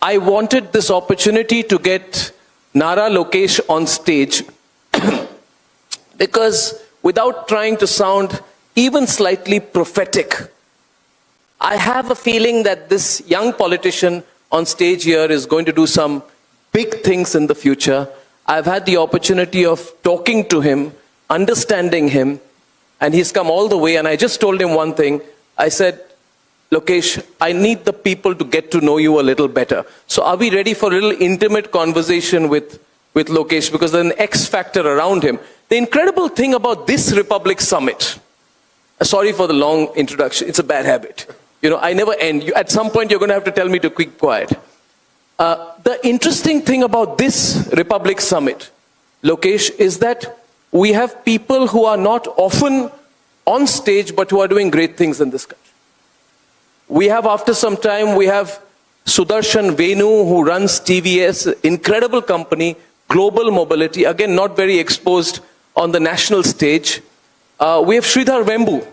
I wanted this opportunity to get Nara Lokesh on stage because without trying to sound even slightly prophetic, I have a feeling that this young politician on stage here is going to do some big things in the future. I've had the opportunity of talking to him, understanding him, and he's come all the way. And I just told him one thing. I said, Lokesh, I need the people to get to know you a little better. So are we ready for a little intimate conversation with Lokesh? Because there's an X factor around him. The incredible thing about this Republic Summit, sorry for the long introduction, it's a bad habit. You know, I never end. At some point, you're going to have to tell me to keep quiet. The interesting thing about this Republic Summit, Lokesh, is that we have people who are not often on stage, but who are doing great things in this country. We have, after some time, we have Sudarshan Venu, who runs TVS, incredible company, global mobility, again, not very exposed on the national stage. We have Sridhar Vembu.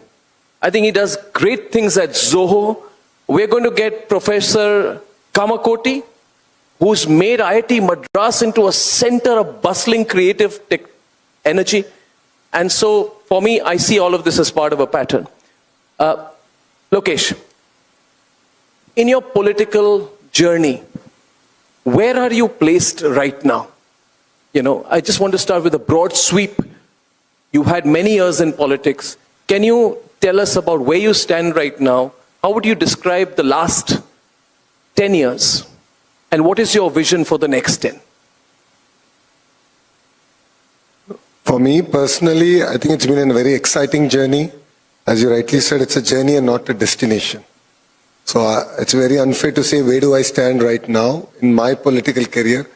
I think he does great things at Zoho. We're going to get Professor Kamakoti, who's made IIT Madras into a center of bustling creative tech energy. And so, for me, I see all of this as part of a pattern. Lokesh, in your political journey, where are you placed right now? You know, I just want to start with a broad sweep. You had many years in politics. Can you tell us about where you stand right now? How would you describe the last 10 years? And what is your vision for the next 10? For me personally, I think it's been a very exciting journey. As you rightly said, it's a journey and not a destination. So it's very unfair to say where do I stand right now in my political career.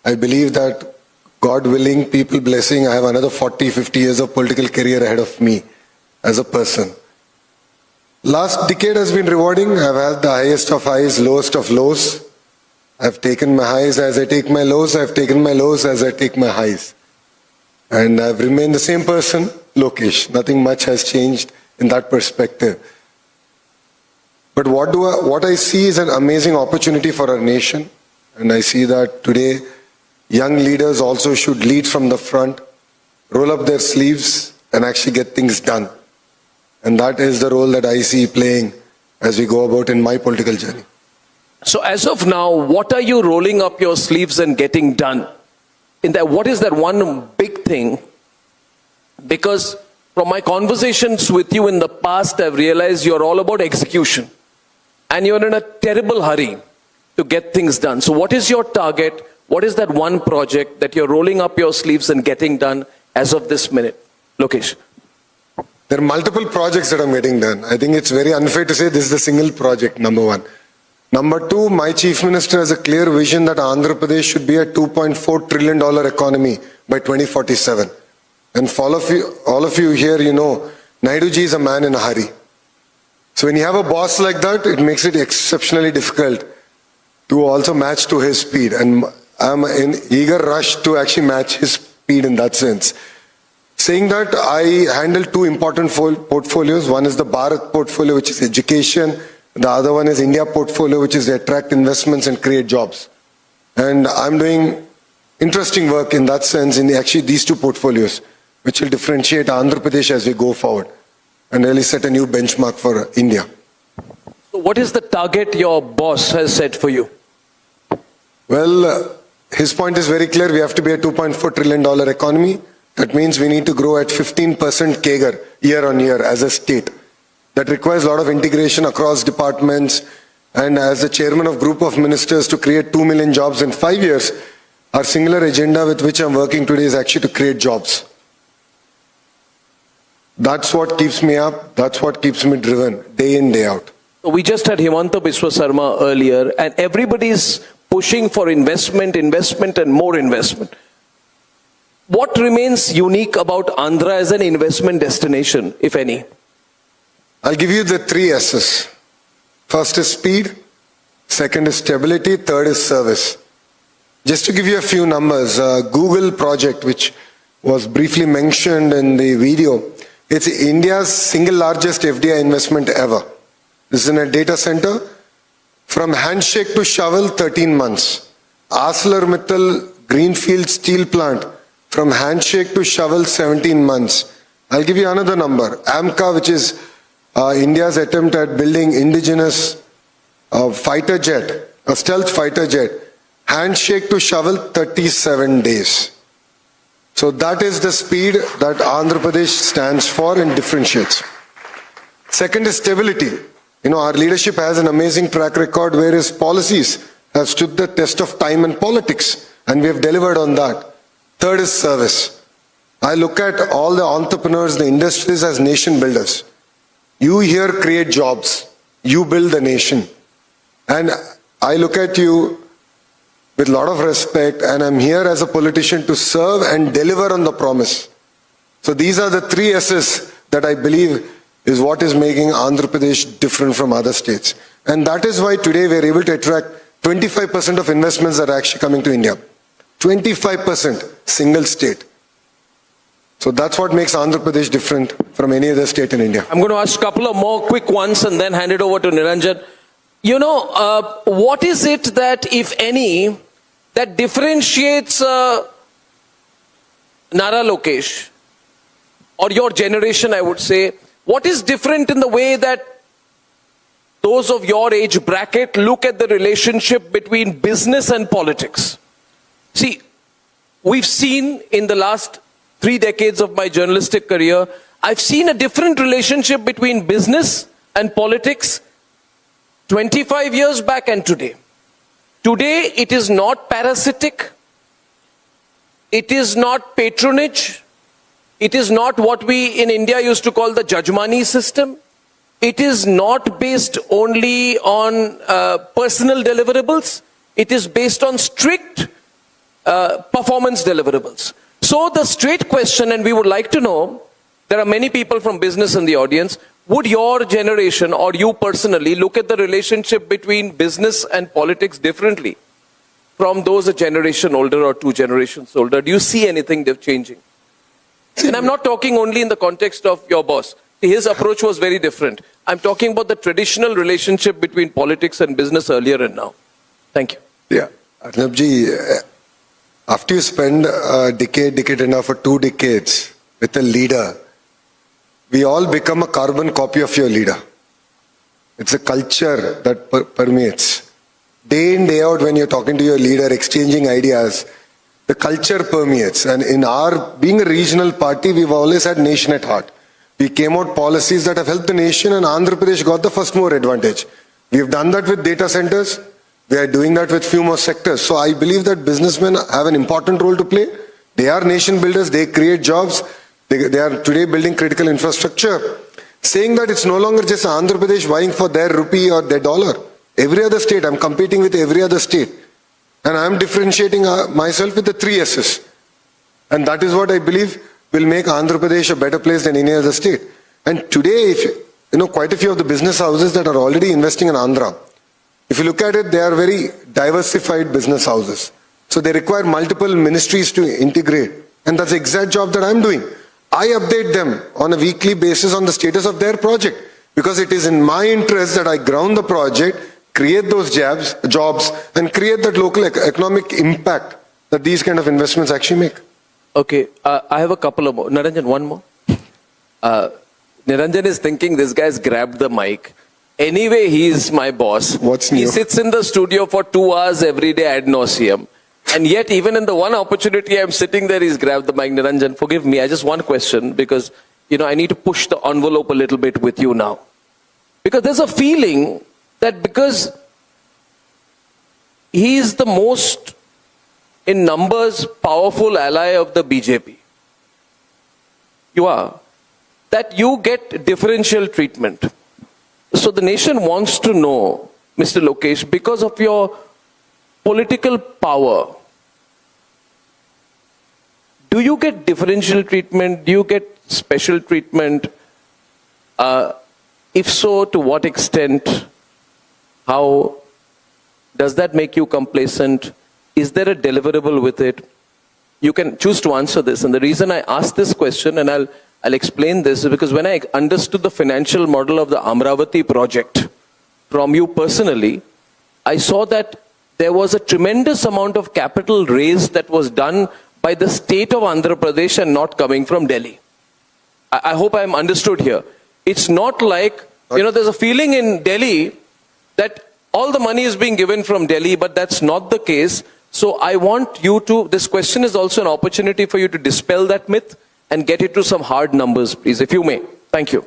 I believe that God willing, people blessing, I have another 40, 50 years of political career ahead of me as a person. Last decade has been rewarding. I've had the highest of highs, lowest of lows. I've taken my highs as I take my lows. I've taken my lows as I take my highs. And I've remained the same person, Lokesh. Nothing much has changed in that perspective. But what I see is an amazing opportunity for our nation. And I see that today, young leaders also should lead from the front, roll up their sleeves and actually get things done. And that is the role that I see playing as we go about in my political journey. So as of now, what are you rolling up your sleeves and getting done? In that, what is that one big thing? Because from my conversations with you in the past, I've realized you're all about execution. And you're in a terrible hurry to get things done. So what is your target? What is that one project that you're rolling up your sleeves and getting done as of this minute? Lokesh. There are multiple projects that I'm getting done. I think it's very unfair to say this is the single project, number one. Number two, my chief minister has a clear vision that Andhra Pradesh should be a $2.4 trillion economy by 2047. And for all of you here, you know, Naiduji is a man in a hurry. So when you have a boss like that, it makes it exceptionally difficult to also match to his speed. And I'm in eager rush to actually match his speed in that sense. Saying that, I handle two important portfolios. One is the Bharat portfolio, which is education. The other one is India portfolio, which is to attract investments and create jobs. And I'm doing interesting work in that sense in actually these two portfolios, which will differentiate Andhra Pradesh as we go forward and really set a new benchmark for India. So what is the target your boss has set for you? Well, his point is very clear. We have to be a $2.4 trillion economy. That means we need to grow at 15% CAGR year on year as a state. That requires a lot of integration across departments. And as the chairman of group of ministers to create 2 million jobs in 5 years, our singular agenda with which I'm working today is actually to create jobs. That's what keeps me up. That's what keeps me driven day in, day out. We just had Himanta Biswa Sarma earlier, and everybody's pushing for investment and more investment. What remains unique about Andhra as an investment destination, if any? I'll give you the 3 S's. First is speed, second is stability, third is service. Just to give you a few numbers, Google project, which was briefly mentioned in the video, it's India's single largest FDI investment ever. This is in a data center, From handshake to shovel, 13 months. ArcelorMittal Greenfield Steel Plant, from handshake to shovel, 17 months. I'll give you another number. AMCA, which is India's attempt at building indigenous fighter jet, a stealth fighter jet, handshake to shovel, 37 days. So that is the speed that Andhra Pradesh stands for and differentiates. Second is stability. You know, our leadership has an amazing track record where its policies have stood the test of time and politics, and we have delivered on that. Third is service. I look at all the entrepreneurs, the industries as nation builders. You here create jobs. You build the nation. And I look at you with a lot of respect, and I'm here as a politician to serve and deliver on the promise. So these are the three S's that I believe is what is making Andhra Pradesh different from other states. And that is why today we're able to attract 25% of investments that are actually coming to India. 25%, single state. So that's what makes Andhra Pradesh different from any other state in India. I'm going to ask a couple of more quick ones and then hand it over to Niranjan. You know, what is it that, if any, that differentiates Nara Lokesh, or your generation, I would say? What is different in the way that those of your age bracket look at the relationship between business and politics? See, we've seen in the last 3 decades of my journalistic career, I've seen a different relationship between business and politics 25 years back and today. Today, it is not parasitic. It is not patronage. It is not what we in India used to call the Jajmani system. It is not based only on personal deliverables. It is based on strict performance deliverables. So the straight question, and we would like to know, there are many people from business in the audience, would your generation or you personally look at the relationship between business and politics differently from those a generation older or 2 generations older? Do you see anything changing? And I'm not talking only in the context of your boss. His approach was very different. I'm talking about the traditional relationship between politics and business earlier and now. Thank you. Yeah. Arnabji, after you spend a decade and a half or 2 decades with a leader, we all become a carbon copy of your leader. It's a culture that permeates. Day in, day out, when you're talking to your leader, exchanging ideas, the culture permeates. And in our, being a regional party, we've always had nation at heart. We came out policies that have helped the nation, and Andhra Pradesh got the first mover advantage. We've done that with data centers. We are doing that with few more sectors. So I believe that businessmen have an important role to play. They are nation builders. They create jobs. They are today building critical infrastructure. Saying that it's no longer just Andhra Pradesh vying for their rupee or their dollar. Every other state, I'm competing with every other state. And I'm differentiating myself with the 3 S's. And that is what I believe will make Andhra Pradesh a better place than any other state. And today, if you know, quite a few of the business houses that are already investing in Andhra, if you look at it, they are very diversified business houses. So they require multiple ministries to integrate. And that's the exact job that I'm doing. I update them on a weekly basis on the status of their project, because it is in my interest that I ground the project, create those jobs, and create that local economic impact that these kind of investments actually make. Okay, I have a couple of more. Niranjan, one more. Niranjan is thinking this guy's grabbed the mic. Anyway, he's my boss. What's new? He sits in the studio for 2 hours every day ad nauseum. And yet, even in the one opportunity I'm sitting there, he's grabbed the mic. Niranjan, forgive me. I just one question, because, you know, I need to push the envelope a little bit with you now. Because there's a feeling that because he's the most, in numbers, powerful ally of the BJP, you are, that you get differential treatment. So the nation wants to know, Mr. Lokesh, because of your political power, do you get differential treatment? Do you get special treatment? If so, to what extent? How does that make you complacent? Is there a deliverable with it? You can choose to answer this. And the reason I ask this question, and I'll explain this, is because when I understood the financial model of the Amravati project from you personally, I saw that there was a tremendous amount of capital raise that was done by the state of Andhra Pradesh and not coming from Delhi. I hope I'm understood here. It's not like, there's a feeling in Delhi that all the money is being given from Delhi, but that's not the case. So I want you to, this question is also an opportunity for you to dispel that myth and get into some hard numbers, please, if you may. Thank you.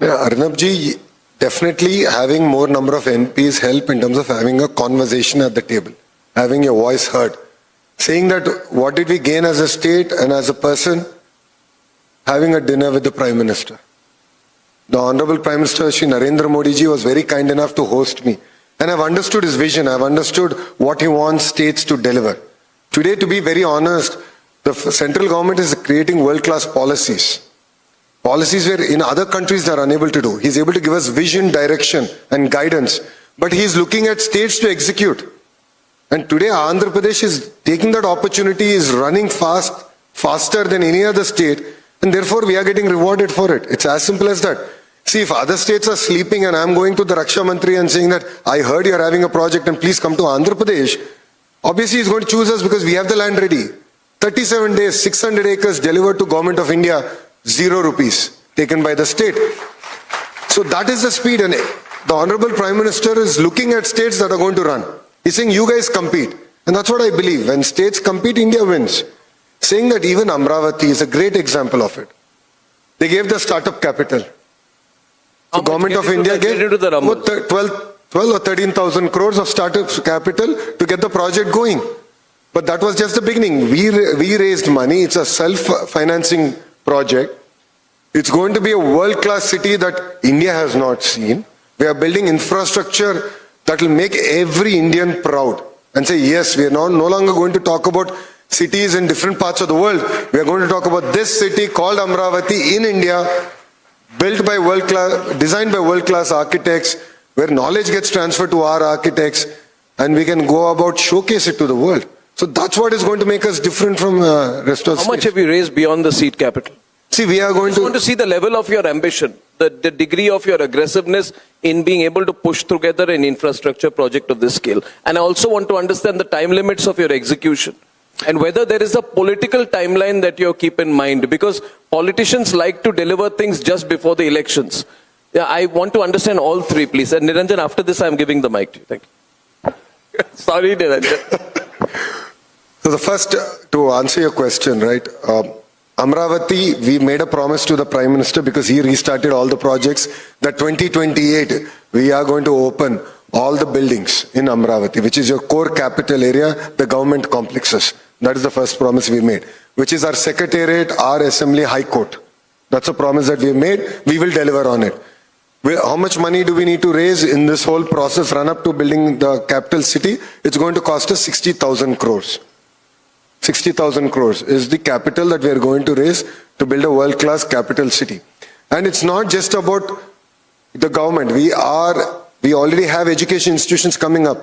Yeah, Arnabji, definitely having more number of MPs help in terms of having a conversation at the table, having your voice heard. Saying that what did we gain as a state and as a person? Having a dinner with the Prime Minister. The Honorable Prime Minister Shri Narendra Modi ji was very kind enough to host me. And I've understood his vision, I've understood what he wants states to deliver. Today, to be very honest, the central government is creating world-class policies. Policies where in other countries they are unable to do. He's able to give us vision, direction and guidance. But he's looking at states to execute. And today Andhra Pradesh is taking that opportunity, is running faster than any other state, and therefore we are getting rewarded for it. It's as simple as that. See, if other states are sleeping and I'm going to the Raksha Mantri and saying that I heard you're having a project and please come to Andhra Pradesh, obviously he's going to choose us because we have the land ready. 37 days, 600 acres delivered to Government of India, 0 rupees taken by the state. So that is the speed, and the Honorable Prime Minister is looking at states that are going to run. He's saying, you guys compete. And that's what I believe. When states compete, India wins. Saying that even Amravati is a great example of it. They gave the startup capital. The Government of India gave 12 or 13,000 crores of startup capital to get the project going. But that was just the beginning. We raised money. It's a self-financing project. It's going to be a world-class city that India has not seen. We are building infrastructure that will make every Indian proud and say, yes, we are no longer going to talk about cities in different parts of the world. We are going to talk about this city called Amravati in India, built by world-class, designed by world-class architects, where knowledge gets transferred to our architects, and we can go about showcase it to the world. So that's what is going to make us different from rest of the How much have you raised beyond the seat capital? See, we are going to see the level of your ambition, the degree of your aggressiveness in being able to push together an infrastructure project of this scale. And I also want to understand the time limits of your execution and whether there is a political timeline that you keep in mind, because politicians like to deliver things just before the elections. Yeah, I want to understand all three, please. And Niranjan, after this, I'm giving the mic to you. Thank you. Sorry, Niranjan. So the first, to answer your question, right? Amravati, we made a promise to the Prime Minister because he restarted all the projects that 2028 we are going to open all the buildings in Amravati, which is your core capital area, the government complexes. That is the first promise we made, which is our Secretariat, our Assembly, High Court. That's a promise that we made. We will deliver on it. How much money do we need to raise in this whole process run up to building the capital city? It's going to cost us 60,000 crores. 60,000 crores is the capital that we are going to raise to build a world-class capital city. And it's not just about the government. We already have education institutions coming up.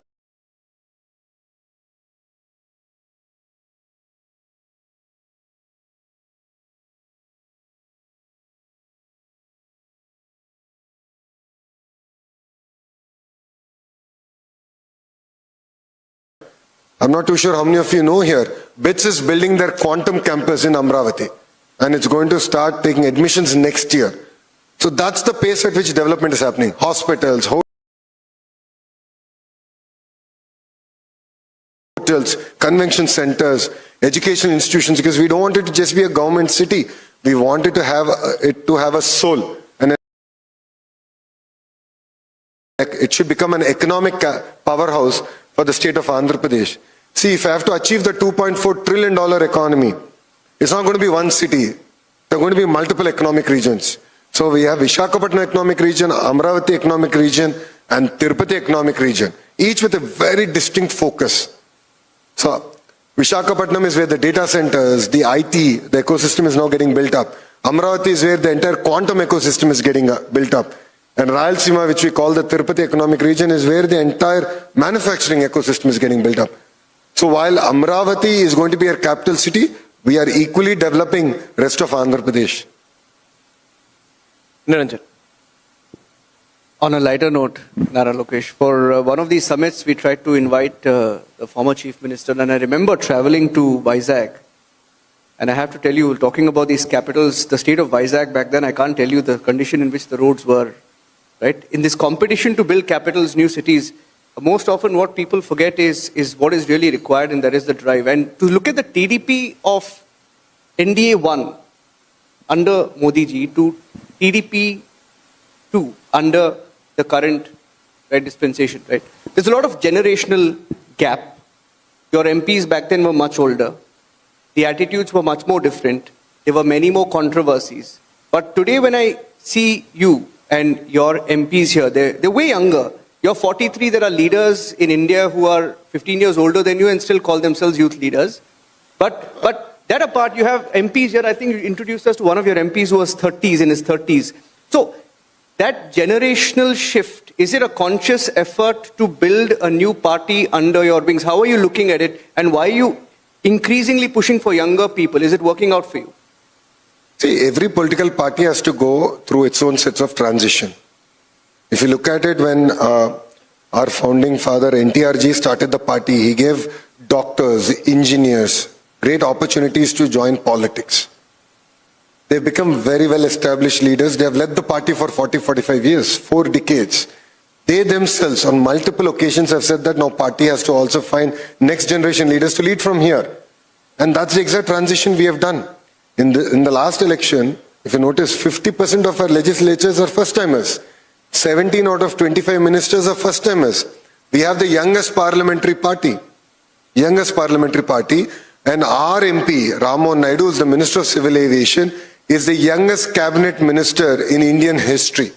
I'm not too sure how many of you know here, BITS is building their quantum campus in Amravati, and it's going to start taking admissions next year. So that's the pace at which development is happening. Hospitals, hotels, convention centers, educational institutions, because we don't want it to just be a government city. We want it to have a soul. And it should become an economic powerhouse for the state of Andhra Pradesh. See, if I have to achieve the $2.4 trillion economy, it's not going to be one city. There are going to be multiple economic regions. So we have Visakhapatnam economic region, Amravati economic region, and Tirupati economic region, each with a very distinct focus. So Visakhapatnam is where the data centers, the IT, the ecosystem is now getting built up. Amravati is where the entire quantum ecosystem is getting built up. And Rayalaseema, which we call the Tirupati economic region, is where the entire manufacturing ecosystem is getting built up. So while Amravati is going to be our capital city, we are equally developing rest of Andhra Pradesh. Niranjan. On a lighter note, Nara Lokesh, for one of these summits, we tried to invite the former Chief Minister, and I remember traveling to Vizag. And I have to tell you, talking about these capitals, the state of Vizag back then, I can't tell you the condition in which the roads were. Right? In this competition to build capitals, new cities, most often what people forget is what is really required, and that is the drive. And to look at the TDP of NDA 1 under Modi ji to TDP 2 under the current dispensation, right? There's a lot of generational gap. Your MPs back then were much older. The attitudes were much more different. There were many more controversies. But today when I see you and your MPs here, they're way younger. You're 43, there are leaders in India who are 15 years older than you and still call themselves youth leaders. But that apart, you have MPs here. I think you introduced us to one of your MPs who was in his 30s. So that generational shift, is it a conscious effort to build a new party under your wings? How are you looking at it? And why are you increasingly pushing for younger people? Is it working out for you? See, every political party has to go through its own sets of transition. If you look at it, when our founding father NTRG started the party, he gave doctors, engineers, great opportunities to join politics. They've become very well established leaders. They have led the party for 40, 45 years, 4 decades. They themselves on multiple occasions have said that now party has to also find next generation leaders to lead from here. And that's the exact transition we have done. In the last election, if you notice, 50% of our legislatures are first timers. 17 out of 25 ministers are first timers. We have the youngest parliamentary party. And our MP, Rammohan Naidu, is the Minister of Civil Aviation, is the youngest cabinet minister in Indian history.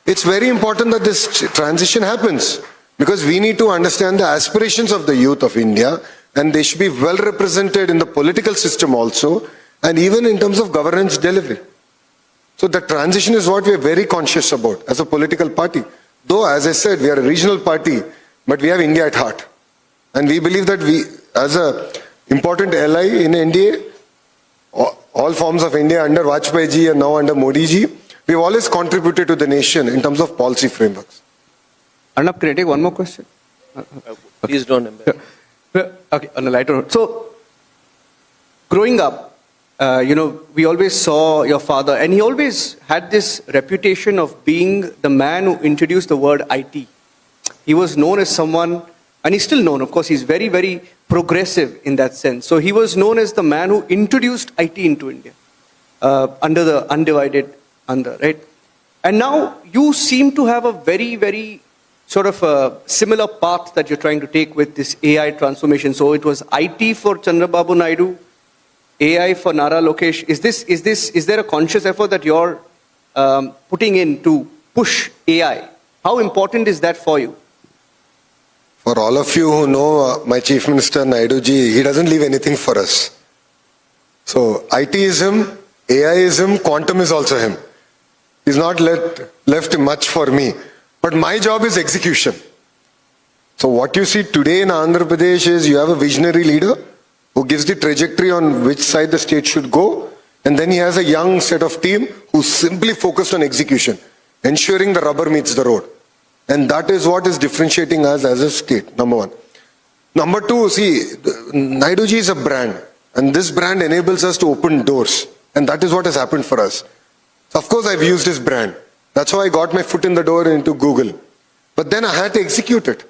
It's very important that this transition happens because we need to understand the aspirations of the youth of India, and they should be well represented in the political system also, and even in terms of governance delivery. So the transition is what we are very conscious about as a political party. Though, as I said, we are a regional party, but we have India at heart. And we believe that we, as an important ally in NDA, all forms of India under Vajpayee ji and now under Modi ji, we have always contributed to the nation in terms of policy frameworks. Arnab, can I take one more question? Please don't embarrass. Okay, on a lighter note. So, growing up, we always saw your father, and he always had this reputation of being the man who introduced the word IT. He was known as someone, and he's still known, of course, he's very, very progressive in that sense. So he was known as the man who introduced IT into India, under the undivided Andhra, right? And now you seem to have a very, very sort of a similar path that you're trying to take with this AI transformation. So it was IT for Chandrababu Naidu, AI for Nara Lokesh. Is there a conscious effort that you're putting in to push AI? How important is that for you? For all of you who know my Chief Minister Naidu ji, he doesn't leave anything for us. So IT is him, AI is him, quantum is also him. He's not left much for me. But my job is execution. So what you see today in Andhra Pradesh is you have a visionary leader who gives the trajectory on which side the state should go. And then he has a young set of team who's simply focused on execution, ensuring the rubber meets the road. And that is what is differentiating us as a state, number one. Number two, see, Naidu ji is a brand. And this brand enables us to open doors. And that is what has happened for us. So of course, I've used his brand. That's how I got my foot in the door into Google. But then I had to execute it.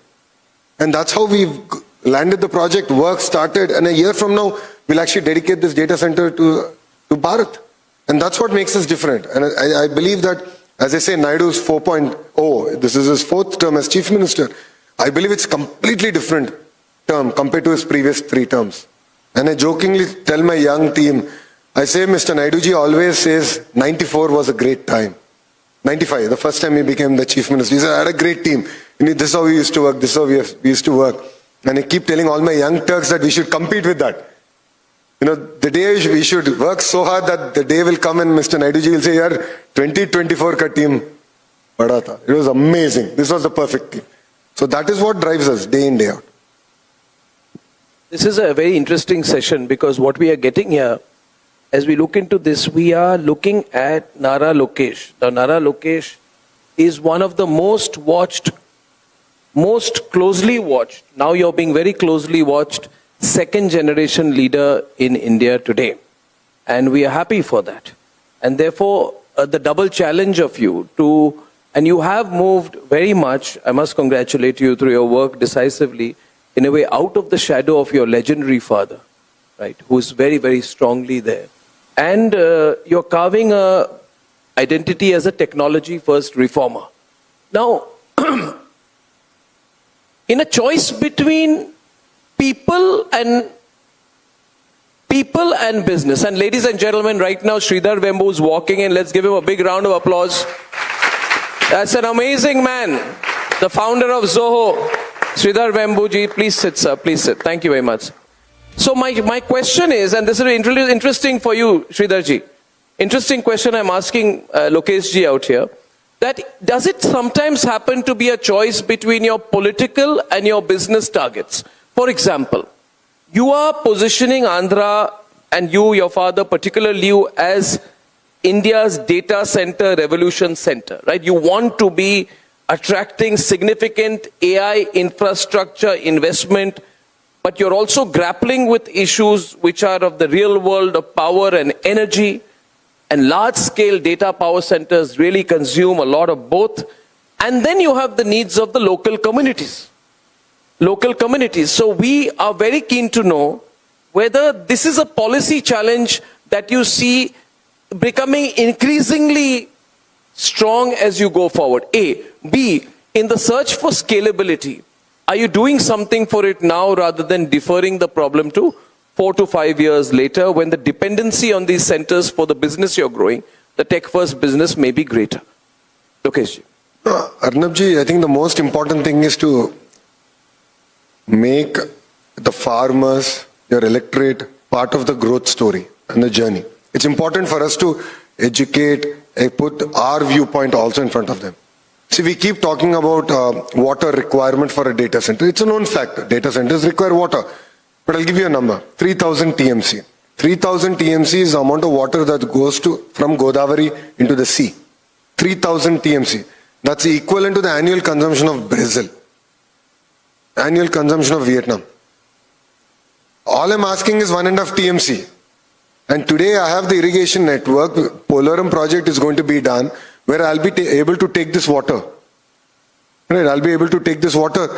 And that's how we've landed the project, work started, and a year from now, we'll actually dedicate this data center to Bharat. And that's what makes us different. And I believe that, as I say, Naidu's 4.0, this is his 4th term as Chief Minister. I believe it's completely different term compared to his previous 3 terms. And I jokingly tell my young team, I say, Mr. Naidu ji always says, 94 was a great time. 95, the first time he became the Chief Minister. He said, I had a great team. This is how we used to work, this is how we used to work. And I keep telling all my young Turks that we should compete with that. The day we should work so hard that the day will come and Mr. Naidu ji will say, yaar, 2024 ka team bada tha. It was amazing. This was the perfect team. So that is what drives us day in, day out. This is a very interesting session because what we are getting here, as we look into this, we are looking at Nara Lokesh. Now, Nara Lokesh is one of the most watched, most closely watched, now you're being very closely watched, second generation leader in India today. And we are happy for that. And therefore, the double challenge of you to, and you have moved very much, I must congratulate you through your work decisively, in a way out of the shadow of your legendary father, right, who is very, very strongly there. And you're carving a identity as a technology-first reformer. Now, in a choice between people and business, and ladies and gentlemen, right now Sridhar Vembu is walking in. Let's give him a big round of applause. That's an amazing man, the founder of Zoho. Sridhar Vembu ji, please sit, sir. Please sit. Thank you very much. So my question is, and this is interesting for you, Sridhar ji. Interesting question I'm asking Lokesh ji out here. That does it sometimes happen to be a choice between your political and your business targets? For example, you are positioning Andhra, and you, your father, particularly you, as India's data center revolution center, right? You want to be attracting significant AI infrastructure investment, but you're also grappling with issues which are of the real world of power and energy, and large-scale data power centers really consume a lot of both. And then you have the needs of the local communities. So we are very keen to know whether this is a policy challenge that you see becoming increasingly strong as you go forward. A. B. In the search for scalability, are you doing something for it now rather than deferring the problem to 4 to 5 years later, when the dependency on these centers for the business you're growing, the tech-first business, may be greater? Lokesh ji. Arnabji, I think the most important thing is to make the farmers, your electorate, part of the growth story and the journey. It's important for us to educate and put our viewpoint also in front of them. See, we keep talking about water requirement for a data center. It's a known fact. Data centers require water. But I'll give you a number, 3,000 TMC. 3,000 TMC is the amount of water that goes from Godavari into the sea. 3,000 TMC. That's equivalent to the annual consumption of Brazil. Annual consumption of Vietnam. All I'm asking is 1.5 TMC. And today I have the irrigation network. Polarum project is going to be done, where I'll be able to take this water. Right, I'll be able to take this water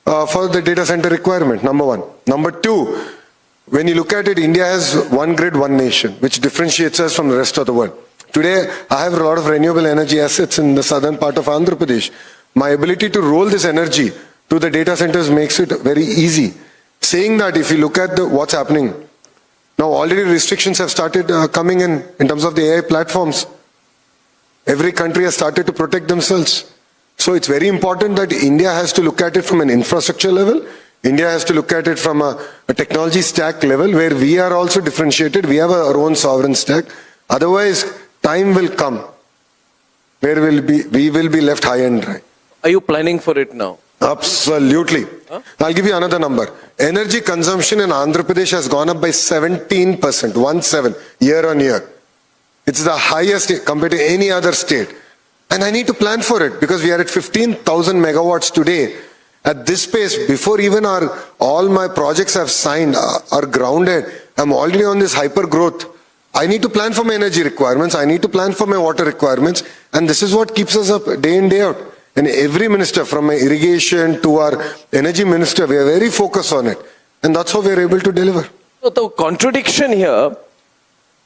for the data center requirement, number one. Number two, when you look at it, India has one grid, one nation, which differentiates us from the rest of the world. Today, I have a lot of renewable energy assets in the southern part of Andhra Pradesh. My ability to roll this energy to the data centers makes it very easy. Saying that, if you look at what's happening, now already restrictions have started coming in terms of the AI platforms. Every country has started to protect themselves. So it's very important that India has to look at it from an infrastructure level. India has to look at it from a technology stack level, where we are also differentiated. We have our own sovereign stack. Otherwise, time will come where we will be left high and dry. Are you planning for it now? Absolutely. Huh? I'll give you another number. Energy consumption in Andhra Pradesh has gone up by 17%, 17, year on year. It's the highest compared to any other state. And I need to plan for it, because we are at 15,000 megawatts today. At this pace, before even all my projects have signed, are grounded, I'm already on this hyper growth. I need to plan for my energy requirements. I need to plan for my water requirements. And this is what keeps us up day in, day out. And every minister, from my irrigation to our energy minister, we are very focused on it. And that's how we are able to deliver. So the contradiction here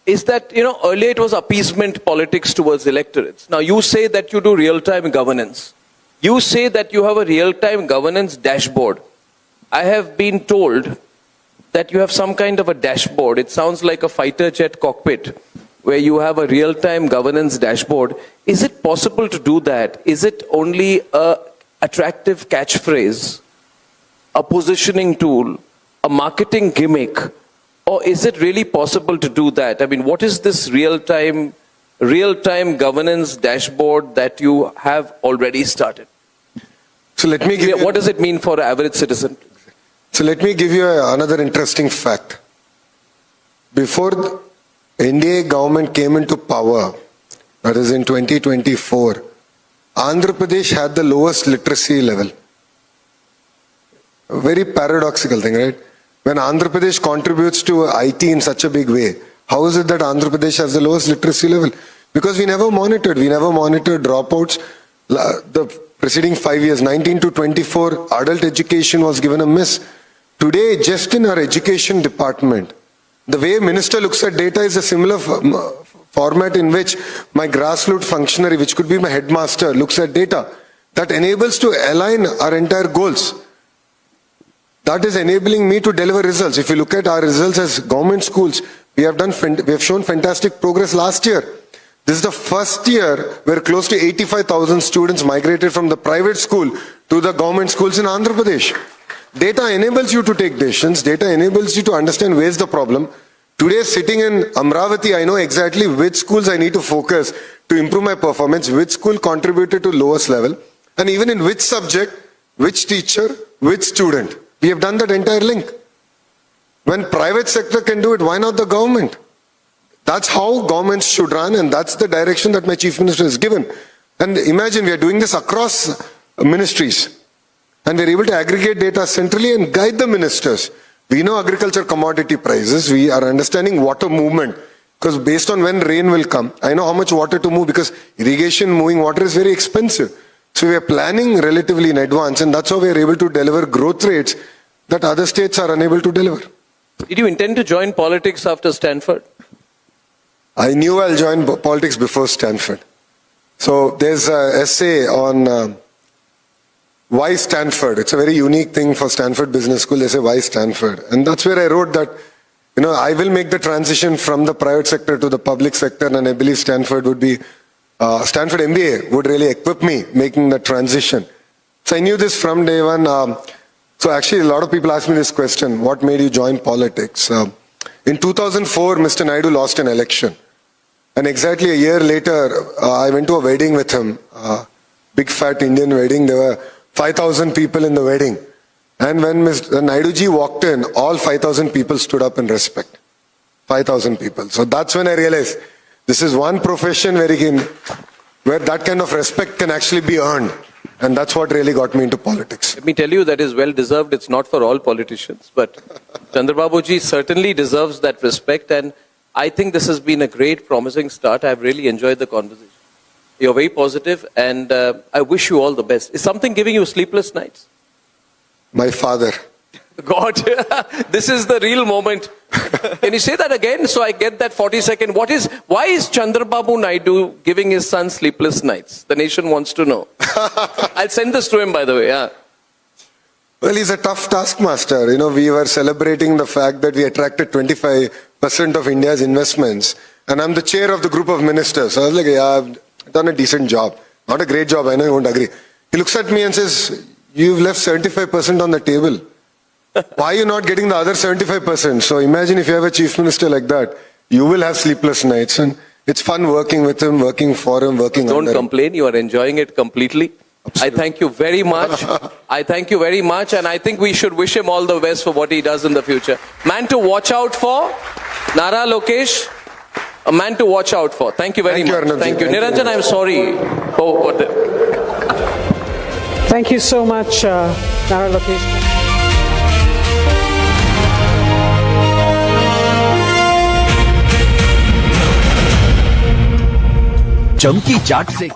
is that, earlier it was appeasement politics towards electorates. Now you say that you do real-time governance. You say that you have a real-time governance dashboard. I have been told that you have some kind of a dashboard. It sounds like a fighter jet cockpit, where you have a real-time governance dashboard. Is it possible to do that? Is it only an attractive catchphrase, a positioning tool, a marketing gimmick? Or is it really possible to do that? I mean, what is this real-time governance dashboard that you have already started? So let me give you, what does it mean for an average citizen? So let me give you another interesting fact. Before the NDA government came into power, that is in 2024, Andhra Pradesh had the lowest literacy level. A very paradoxical thing, right? When Andhra Pradesh contributes to IT in such a big way, how is it that Andhra Pradesh has the lowest literacy level? Because we never monitored dropouts. The preceding 5 years, 19 to 24, adult education was given a miss. Today, just in our education department, the way minister looks at data is a similar format in which my grassroots functionary, which could be my headmaster, looks at data. That enables to align our entire goals. That is enabling me to deliver results. If you look at our results as government schools, we have shown fantastic progress last year. This is the first year where close to 85,000 students migrated from the private school to the government schools in Andhra Pradesh. Data enables you to take decisions. Data enables you to understand where's the problem. Today, sitting in Amravati, I know exactly which schools I need to focus to improve my performance, which school contributed to lowest level, and even in which subject, which teacher, which student. We have done that entire link. When private sector can do it, why not the government? That's how governments should run, and that's the direction that my chief minister has given. And imagine we are doing this across ministries, and we're able to aggregate data centrally and guide the ministers. We know agriculture commodity prices. We are understanding water movement, because based on when rain will come, I know how much water to move, because irrigation moving water is very expensive. So we are planning relatively in advance, and that's how we are able to deliver growth rates that other states are unable to deliver. Did you intend to join politics after Stanford? I knew I'll join politics before Stanford. So there's an essay on why Stanford. It's a very unique thing for Stanford Business School. They say, why Stanford? And that's where I wrote that, I will make the transition from the private sector to the public sector, and I believe Stanford Stanford MBA would really equip me making the transition. So I knew this from day one. So actually, a lot of people ask me this question, what made you join politics? In 2004, Mr. Naidu lost an election. And exactly a year later, I went to a wedding with him, big fat Indian wedding. There were 5,000 people in the wedding. And when Mr. Naidu ji walked in, all 5,000 people stood up in respect. 5,000 people. So that's when I realized this is one profession where that kind of respect can actually be earned. And that's what really got me into politics. Let me tell you, that is well deserved. It's not for all politicians, but Chandrababu ji certainly deserves that respect. And I think this has been a great, promising start. I've really enjoyed the conversation. You're very positive, and I wish you all the best. Is something giving you sleepless nights? My father. God, this is the real moment. Can you say that again so I get that 40-second? Why is Chandrababu Naidu giving his son sleepless nights? The nation wants to know. I'll send this to him, by the way. Yeah. Well, he's a tough taskmaster. We were celebrating the fact that we attracted 25% of India's investments. And I'm the chair of the group of ministers. So I was like, yeah, I've done a decent job. Not a great job, I know you won't agree. He looks at me and says, you've left 75% on the table. Why are you not getting the other 75%? So imagine if you have a chief minister like that, you will have sleepless nights. And it's fun working with him, working for him, working Don't under him. complain, you are enjoying it completely. Absolutely. I thank you very much. I thank you very much, and I think we should wish him all the best for what he does in the future. Man to watch out for, Nara Lokesh, a man to watch out for. Thank you very much. Thank you. Niranjan, I'm sorry. Thank you so much, Nara Lokesh. चमकी चाट से